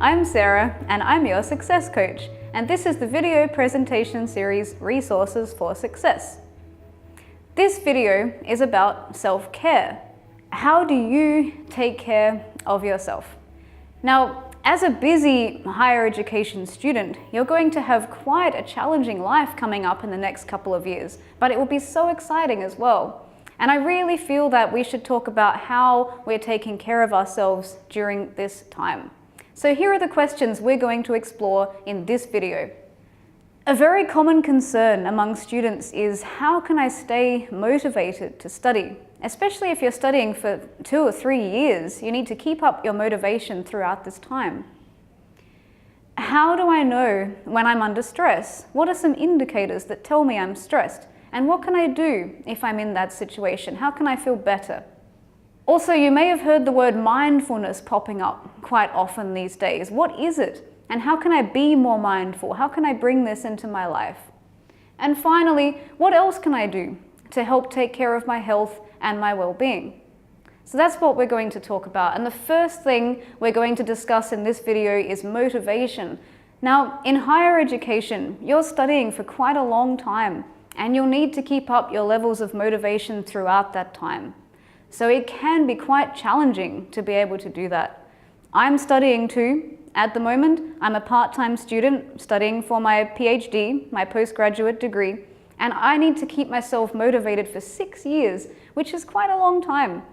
I'm Sarah and I'm your success coach, and this is the video presentation series Resources for Success. This video is about self-care. How do you take care of yourself? Now, as a busy higher education student, you're going to have quite a challenging life coming up in the next couple of years, but it will be so exciting as well. And I really feel that we should talk about how we're taking care of ourselves during this time. So here are the questions we're going to explore in this video. A very common concern among students is, how can I stay motivated to study? Especially if you're studying for 2 or 3 years, you need to keep up your motivation throughout this time. How do I know when I'm under stress? What are some indicators that tell me I'm stressed? And what can I do if I'm in that situation? How can I feel better? Also, you may have heard the word mindfulness popping up quite often these days. What is it? And how can I be more mindful? How can I bring this into my life? And finally, what else can I do to help take care of my health and my well-being? So that's what we're going to talk about. And the first thing we're going to discuss in this video is motivation. Now, in higher education, you're studying for quite a long time, and you'll need to keep up your levels of motivation throughout that time. So it can be quite challenging to be able to do that. I'm studying too. At the moment, I'm a part-time student studying for my PhD, my postgraduate degree, and I need to keep myself motivated for 6 years, which is quite a long time.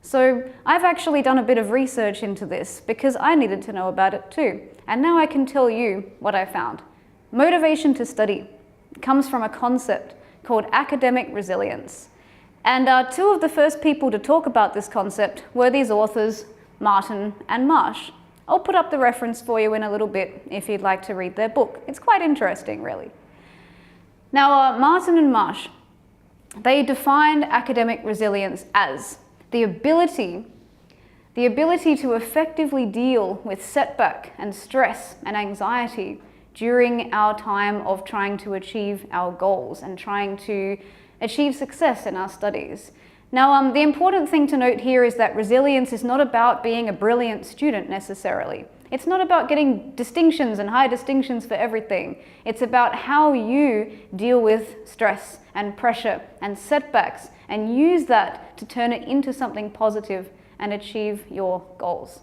So I've actually done a bit of research into this because I needed to know about it too. And now I can tell you what I found. Motivation to study comes from a concept called academic resilience. And two of the first people to talk about this concept were these authors, Martin and Marsh. I'll put up the reference for you in a little bit if you'd like to read their book. It's quite interesting, really. Now, Martin and Marsh, they defined academic resilience as the ability to effectively deal with setback and stress and anxiety during our time of trying to achieve our goals and trying to achieve success in our studies. Now, the important thing to note here is that resilience is not about being a brilliant student necessarily. It's not about getting distinctions and high distinctions for everything. It's about how you deal with stress and pressure and setbacks and use that to turn it into something positive and achieve your goals.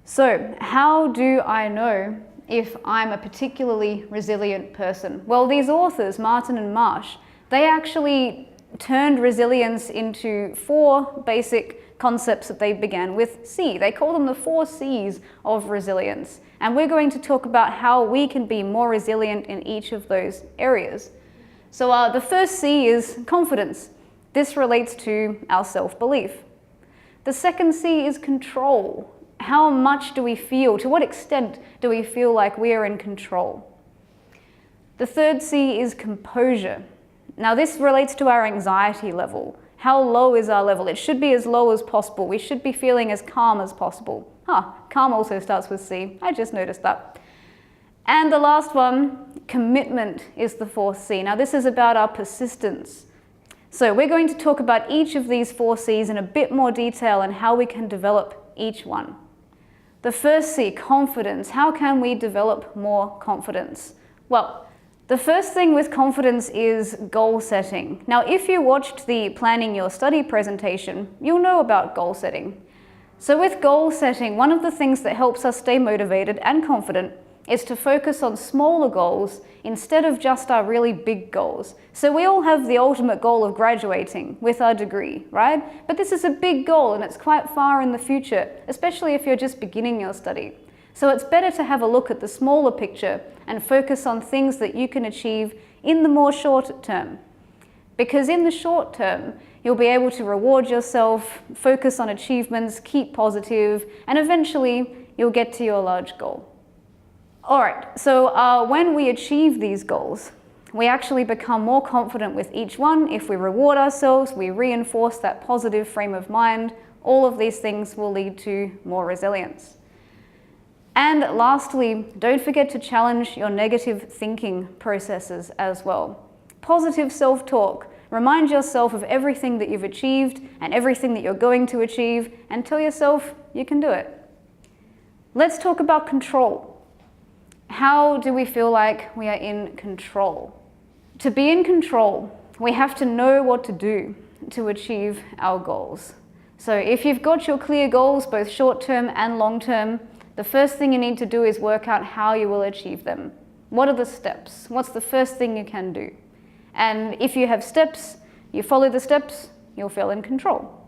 So, how do I know if I'm a particularly resilient person? Well, these authors, Martin and Marsh, they actually turned resilience into 4 basic concepts that they began with C. They call them the 4 C's of resilience. And we're going to talk about how we can be more resilient in each of those areas. So the first C is confidence. This relates to our self-belief. The second C is control. How much do we feel? To what extent do we feel like we are in control? The third C is composure. Now this relates to our anxiety level. How low is our level? It should be as low as possible. We should be feeling as calm as possible. Calm also starts with C. I just noticed that. And the last one, commitment, is the 4th C. Now this is about our persistence. So we're going to talk about each of these 4 C's in a bit more detail and how we can develop each one. The first C, confidence. How can we develop more confidence? Well, the first thing with confidence is goal setting. Now, if you watched the Planning Your Study presentation, you'll know about goal setting. So with goal setting, one of the things that helps us stay motivated and confident is to focus on smaller goals instead of just our really big goals. So we all have the ultimate goal of graduating with our degree, right? But this is a big goal and it's quite far in the future, especially if you're just beginning your study. So it's better to have a look at the smaller picture and focus on things that you can achieve in the more short term. Because in the short term, you'll be able to reward yourself, focus on achievements, keep positive, and eventually you'll get to your large goal. All right, so when we achieve these goals, we actually become more confident with each one. If we reward ourselves, we reinforce that positive frame of mind. All of these things will lead to more resilience. And lastly, don't forget to challenge your negative thinking processes as well. Positive self-talk. Remind yourself of everything that you've achieved and everything that you're going to achieve, and tell yourself you can do it. Let's talk about control. How do we feel like we are in control? To be in control, we have to know what to do to achieve our goals. So if you've got your clear goals, both short-term and long-term, the first thing you need to do is work out how you will achieve them. What are the steps? What's the first thing you can do? And if you have steps, you follow the steps, you'll feel in control.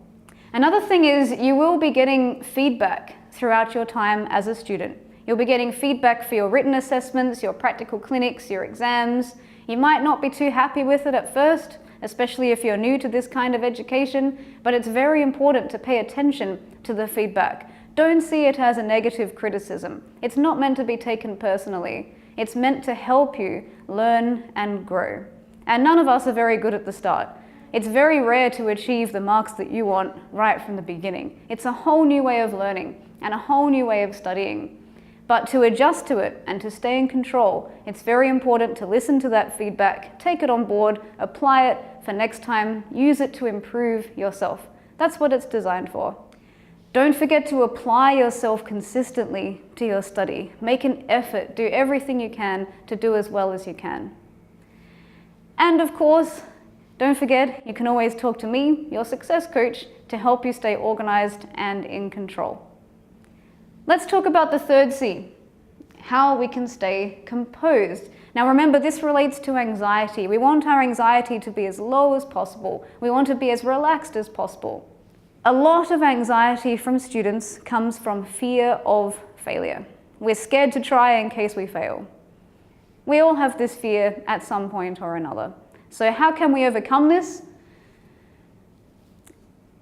Another thing is you will be getting feedback throughout your time as a student. You'll be getting feedback for your written assessments, your practical clinics, your exams. You might not be too happy with it at first, especially if you're new to this kind of education, but it's very important to pay attention to the feedback. Don't see it as a negative criticism. It's not meant to be taken personally. It's meant to help you learn and grow. And none of us are very good at the start. It's very rare to achieve the marks that you want right from the beginning. It's a whole new way of learning and a whole new way of studying. But to adjust to it and to stay in control, it's very important to listen to that feedback, take it on board, apply it for next time, use it to improve yourself. That's what it's designed for. Don't forget to apply yourself consistently to your study. Make an effort, do everything you can to do as well as you can. And of course, don't forget, you can always talk to me, your success coach, to help you stay organized and in control. Let's talk about the third C, how we can stay composed. Now remember, this relates to anxiety. We want our anxiety to be as low as possible. We want to be as relaxed as possible. A lot of anxiety from students comes from fear of failure. We're scared to try in case we fail. We all have this fear at some point or another. So how can we overcome this?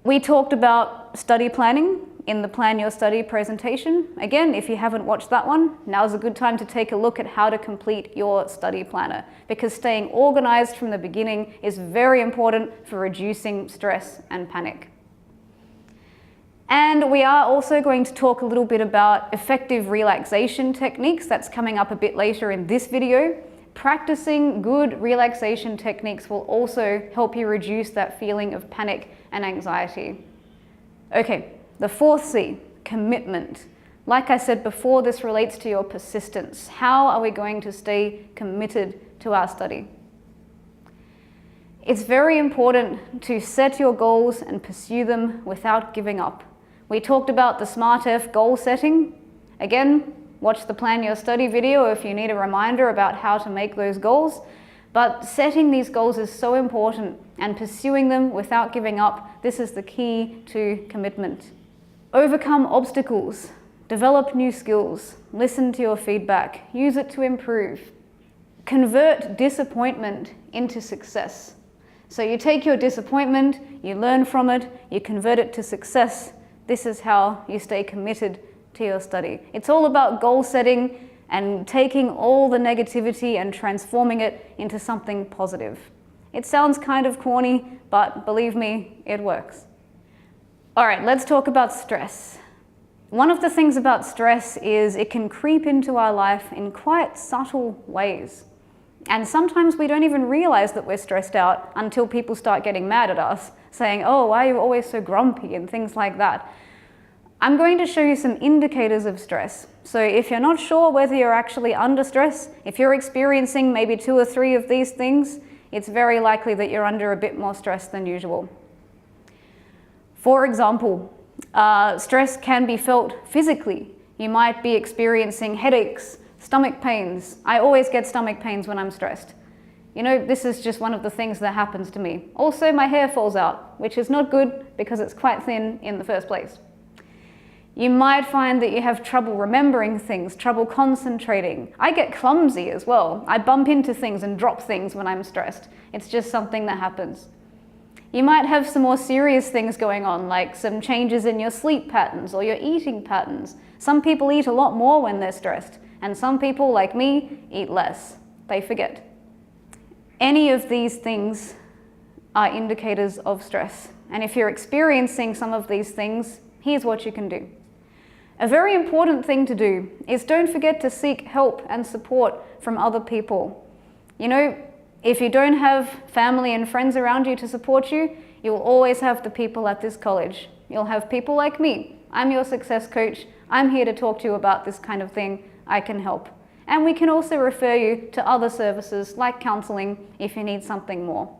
We talked about study planning in the Plan Your Study presentation. Again, if you haven't watched that one, now's a good time to take a look at how to complete your study planner, because staying organized from the beginning is very important for reducing stress and panic. And we are also going to talk a little bit about effective relaxation techniques. That's coming up a bit later in this video. Practicing good relaxation techniques will also help you reduce that feeling of panic and anxiety. Okay, the fourth C, commitment. Like I said before, this relates to your persistence. How are we going to stay committed to our study? It's very important to set your goals and pursue them without giving up. We talked about the Smart F goal setting. Again, watch the Plan Your Study video if you need a reminder about how to make those goals. But setting these goals is so important, and pursuing them without giving up, this is the key to commitment. Overcome obstacles, develop new skills, listen to your feedback, use it to improve. Convert disappointment into success. So you take your disappointment, you learn from it, you convert it to success. This is how you stay committed to your study. It's all about goal setting and taking all the negativity and transforming it into something positive. It sounds kind of corny, but believe me, it works. All right, let's talk about stress. One of the things about stress is it can creep into our life in quite subtle ways. And sometimes we don't even realize that we're stressed out until people start getting mad at us, saying, "Oh, why are you always so grumpy?" and things like that. I'm going to show you some indicators of stress. So if you're not sure whether you're actually under stress, if you're experiencing maybe 2 or 3 of these things, it's very likely that you're under a bit more stress than usual. For example, stress can be felt physically. You might be experiencing headaches, stomach pains. I always get stomach pains when I'm stressed. You know, this is just one of the things that happens to me. Also, my hair falls out, which is not good because it's quite thin in the first place. You might find that you have trouble remembering things, trouble concentrating. I get clumsy as well. I bump into things and drop things when I'm stressed. It's just something that happens. You might have some more serious things going on, like some changes in your sleep patterns or your eating patterns. Some people eat a lot more when they're stressed, and some people, like me, eat less. They forget. Any of these things are indicators of stress. And if you're experiencing some of these things, here's what you can do. A very important thing to do is don't forget to seek help and support from other people. You know, if you don't have family and friends around you to support you, you'll always have the people at this college. You'll have people like me. I'm your success coach. I'm here to talk to you about this kind of thing. I can help. And we can also refer you to other services like counseling if you need something more.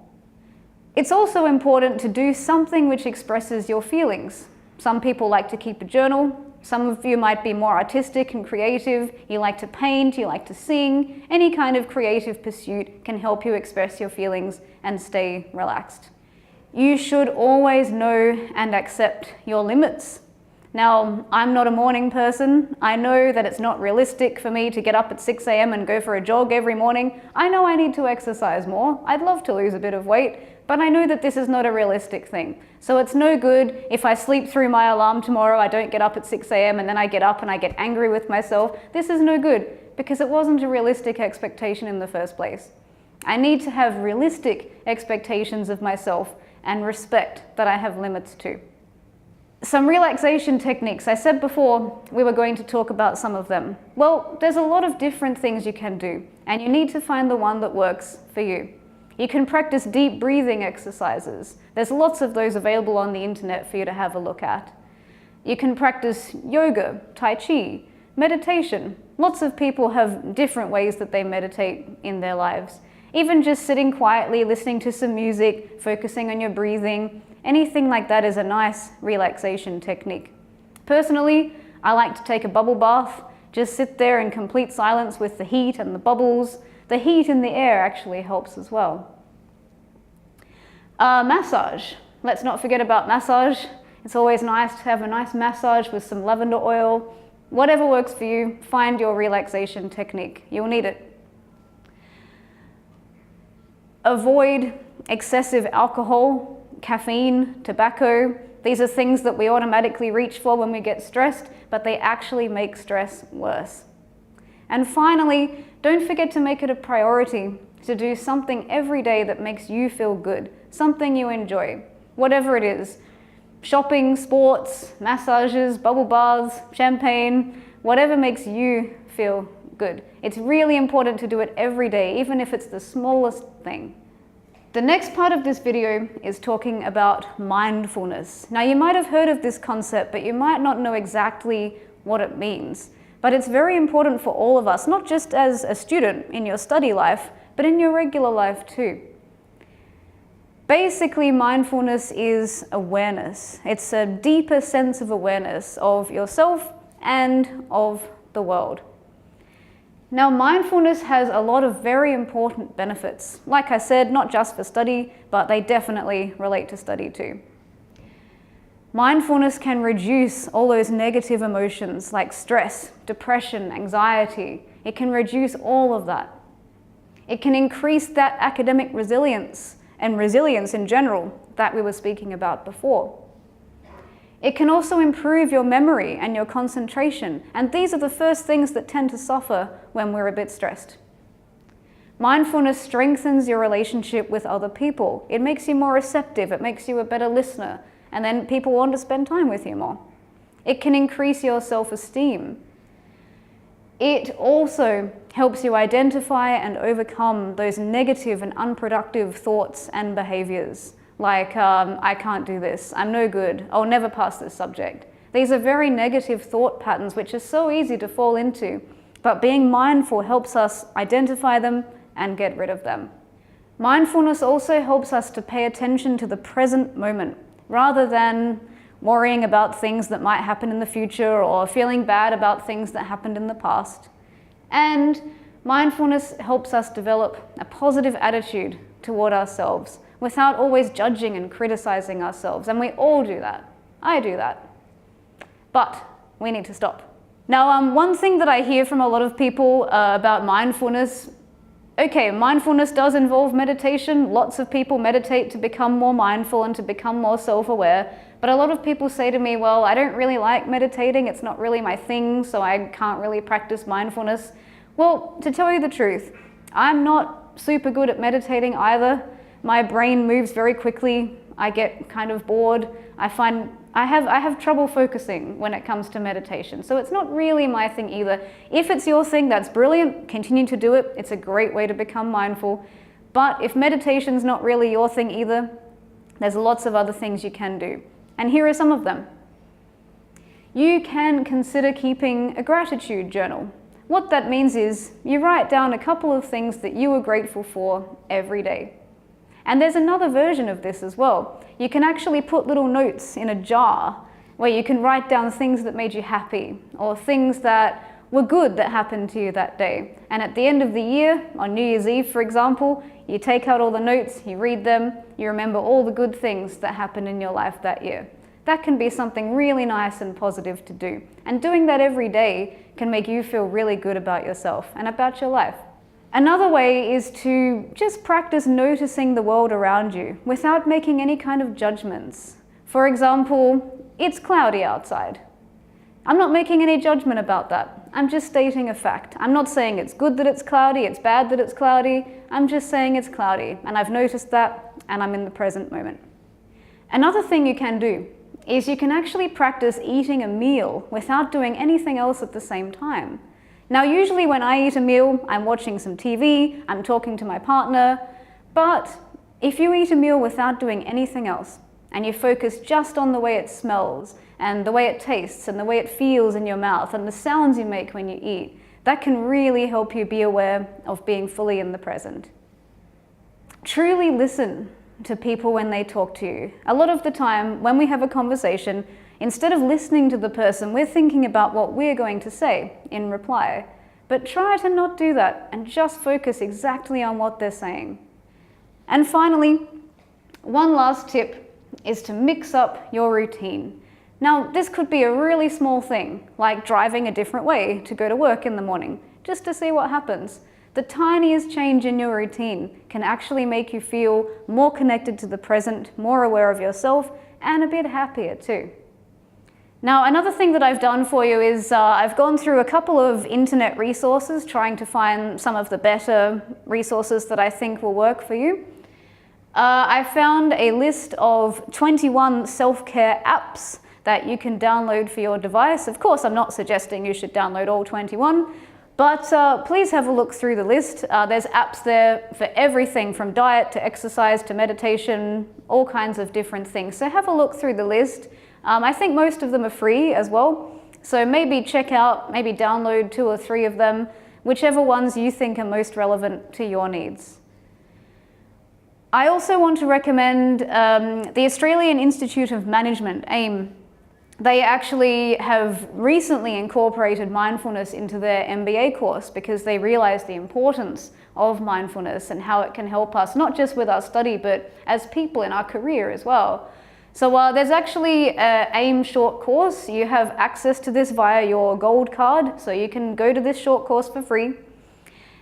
It's also important to do something which expresses your feelings. Some people like to keep a journal. Some of you might be more artistic and creative. You like to paint, you like to sing. Any kind of creative pursuit can help you express your feelings and stay relaxed. You should always know and accept your limits. Now, I'm not a morning person. I know that it's not realistic for me to get up at 6 a.m. and go for a jog every morning. I know I need to exercise more. I'd love to lose a bit of weight, but I know that this is not a realistic thing. So it's no good if I sleep through my alarm tomorrow, I don't get up at 6 a.m. and then I get up and I get angry with myself. This is no good because it wasn't a realistic expectation in the first place. I need to have realistic expectations of myself and respect that I have limits too. Some relaxation techniques. I said before we were going to talk about some of them. Well, there's a lot of different things you can do, and you need to find the one that works for you. You can practice deep breathing exercises. There's lots of those available on the internet for you to have a look at. You can practice yoga, tai chi, meditation. Lots of people have different ways that they meditate in their lives. Even just sitting quietly, listening to some music, focusing on your breathing, anything like that is a nice relaxation technique. Personally, I like to take a bubble bath, just sit there in complete silence with the heat and the bubbles. The heat in the air actually helps as well. Massage. Let's not forget about massage. It's always nice to have a nice massage with some lavender oil. Whatever works for you, find your relaxation technique. You'll need it. Avoid excessive alcohol, caffeine, tobacco. These are things that we automatically reach for when we get stressed, but they actually make stress worse. And finally, don't forget to make it a priority to do something every day that makes you feel good, something you enjoy, whatever it is. Shopping, sports, massages, bubble baths, champagne, whatever makes you feel good. It's really important to do it every day, even if it's the smallest thing. The next part of this video is talking about mindfulness. Now, you might have heard of this concept, but you might not know exactly what it means. But it's very important for all of us, not just as a student in your study life, but in your regular life too. Basically, mindfulness is awareness. It's a deeper sense of awareness of yourself and of the world. Now, mindfulness has a lot of very important benefits. Like I said, not just for study, but they definitely relate to study too. Mindfulness can reduce all those negative emotions like stress, depression, anxiety. It can reduce all of that. It can increase that academic resilience and resilience in general that we were speaking about before. It can also improve your memory and your concentration, and these are the first things that tend to suffer when we're a bit stressed. Mindfulness strengthens your relationship with other people. It makes you more receptive, it makes you a better listener, and then people want to spend time with you more. It can increase your self-esteem. It also helps you identify and overcome those negative and unproductive thoughts and behaviors. Like, I can't do this, I'm no good, I'll never pass this subject. These are very negative thought patterns which are so easy to fall into, but being mindful helps us identify them and get rid of them. Mindfulness also helps us to pay attention to the present moment, rather than worrying about things that might happen in the future or feeling bad about things that happened in the past. And mindfulness helps us develop a positive attitude toward ourselves, without always judging and criticizing ourselves. And we all do that. I do that. But we need to stop. Now, one thing that I hear from a lot of people about mindfulness, okay, mindfulness does involve meditation. Lots of people meditate to become more mindful and to become more self-aware. But a lot of people say to me, well, I don't really like meditating. It's not really my thing, so I can't really practice mindfulness. Well, to tell you the truth, I'm not super good at meditating either. My brain moves very quickly. I get kind of bored. I find I have trouble focusing when it comes to meditation. So it's not really my thing either. If it's your thing, that's brilliant. Continue to do it. It's a great way to become mindful. But if meditation's not really your thing either, there's lots of other things you can do. And here are some of them. you can consider keeping a gratitude journal. What that means is you write down a couple of things that you are grateful for every day. And there's another version of this as well. You can actually put little notes in a jar where you can write down things that made you happy or things that were good that happened to you that day. And at the end of the year, on New Year's Eve, for example, you take out all the notes, you read them, you remember all the good things that happened in your life that year. That can be something really nice and positive to do. And doing that every day can make you feel really good about yourself and about your life. Another way is to just practice noticing the world around you without making any kind of judgments. For example, it's cloudy outside. I'm not making any judgment about that. I'm just stating a fact. I'm not saying it's good that it's cloudy, it's bad that it's cloudy. I'm just saying it's cloudy, and I've noticed that, and I'm in the present moment. Another thing you can do is you can actually practice eating a meal without doing anything else at the same time. Now, usually when I eat a meal, I'm watching some TV, I'm talking to my partner, but if you eat a meal without doing anything else, and you focus just on the way it smells, and the way it tastes, and the way it feels in your mouth, and the sounds you make when you eat, that can really help you be aware of being fully in the present. Truly listen to people when they talk to you. A lot of the time, when we have a conversation, instead of listening to the person, we're thinking about what we're going to say in reply. But try to not do that and just focus exactly on what they're saying. And finally, one last tip is to mix up your routine. Now, this could be a really small thing, like driving a different way to go to work in the morning, just to see what happens. The tiniest change in your routine can actually make you feel more connected to the present, more aware of yourself, and a bit happier too. Now, another thing that I've done for you is I've gone through a couple of internet resources trying to find some of the better resources that I think will work for you. I found a list of 21 self-care apps that you can download for your device. Of course, I'm not suggesting you should download all 21, but please have a look through the list. There's apps there for everything from diet to exercise to meditation, all kinds of different things. So have a look through the list. I think most of them are free as well. So maybe download 2 or 3 of them, whichever ones you think are most relevant to your needs. I also want to recommend the Australian Institute of Management, AIM. They actually have recently incorporated mindfulness into their MBA course because they realize the importance of mindfulness and how it can help us, not just with our study, but as people in our career as well. So there's actually an AIM short course. You have access to this via your gold card, so you can go to this short course for free.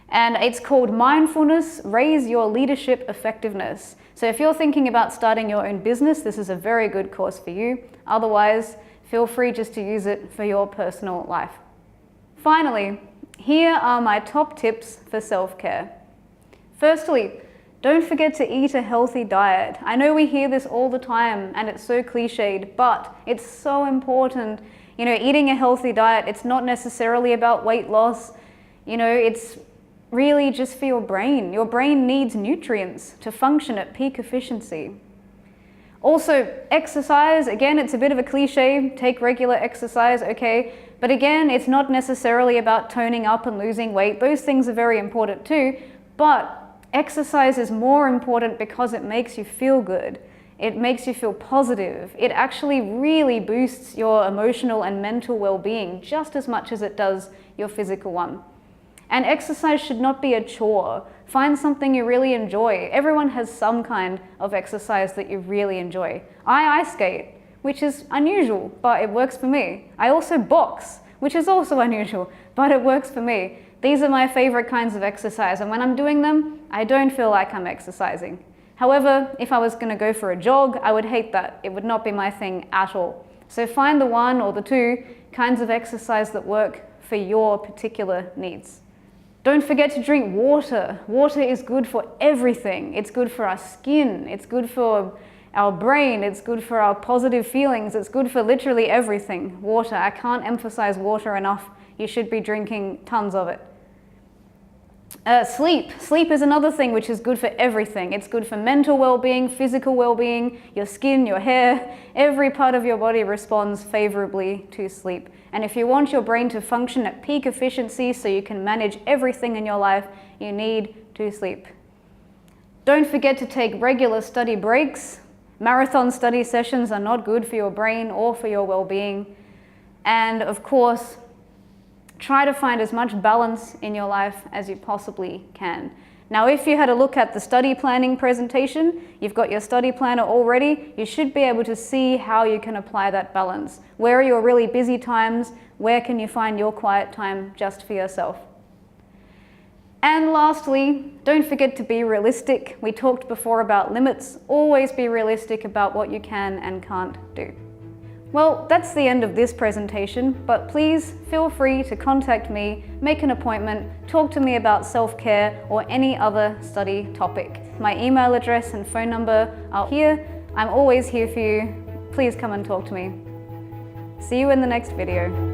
And it's called Mindfulness, Raise Your Leadership Effectiveness. So if you're thinking about starting your own business, this is a very good course for you. Otherwise, feel free just to use it for your personal life. Finally, here are my top tips for self-care. Firstly, don't forget to eat a healthy diet. I know we hear this all the time and it's so cliched, but it's so important. You know, eating a healthy diet, it's not necessarily about weight loss. You know, it's really just for your brain. Your brain needs nutrients to function at peak efficiency. Also, exercise, again, it's a bit of a cliche, take regular exercise, okay, but again, it's not necessarily about toning up and losing weight. Those things are very important too, but exercise is more important because it makes you feel good. It makes you feel positive. It actually really boosts your emotional and mental well-being just as much as it does your physical one. And exercise should not be a chore. Find something you really enjoy. Everyone has some kind of exercise that you really enjoy. I ice skate, which is unusual, but it works for me. I also box, which is also unusual, but it works for me. These are my favorite kinds of exercise, and when I'm doing them, I don't feel like I'm exercising. However, if I was going to go for a jog, I would hate that. It would not be my thing at all. So find the 1 or the 2 kinds of exercise that work for your particular needs. Don't forget to drink water. Water is good for everything. It's good for our skin. It's good for our brain. It's good for our positive feelings. It's good for literally everything. Water. I can't emphasize water enough. You should be drinking tons of it. Sleep. Sleep is another thing which is good for everything. It's good for mental well-being, physical well-being, your skin, your hair. Every part of your body responds favorably to sleep. And if you want your brain to function at peak efficiency so you can manage everything in your life, you need to sleep. Don't forget to take regular study breaks. Marathon study sessions are not good for your brain or for your well-being. And of course, try to find as much balance in your life as you possibly can. Now, if you had a look at the study planning presentation, you've got your study planner already, you should be able to see how you can apply that balance. Where are your really busy times? Where can you find your quiet time just for yourself? And lastly, don't forget to be realistic. We talked before about limits. Always be realistic about what you can and can't do. Well, that's the end of this presentation, but please feel free to contact me, make an appointment, talk to me about self-care or any other study topic. My email address and phone number are here. I'm always here for you. Please come and talk to me. See you in the next video.